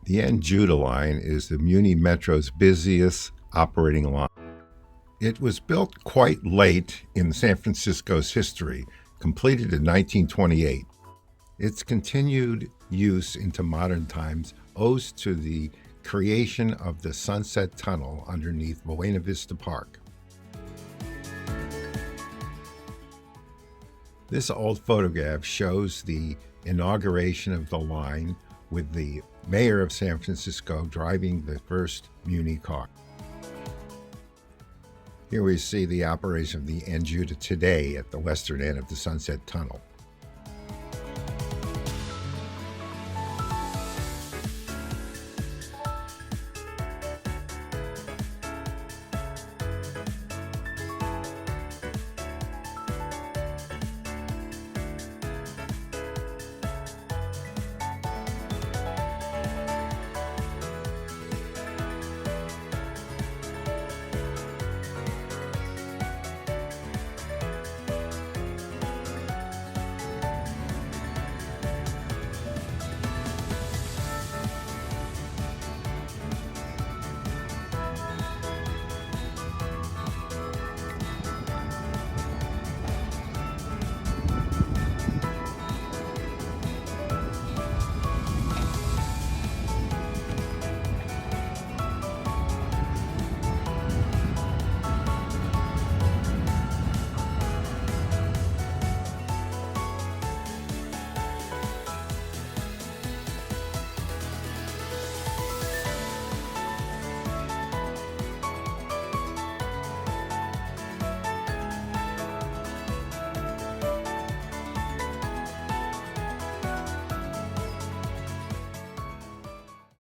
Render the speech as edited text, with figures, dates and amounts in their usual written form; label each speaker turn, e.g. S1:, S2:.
S1: The N-Judah line is the Muni Metro's busiest operating line. It was built quite late in San Francisco's history, completed in 1928. Its continued use into modern times owes to the creation of the Sunset Tunnel underneath Buena Vista Park. This old photograph shows the inauguration of the line with the mayor of San Francisco driving the first Muni car. Here we see the operation of the N-Judah today at the western end of the Sunset Tunnel.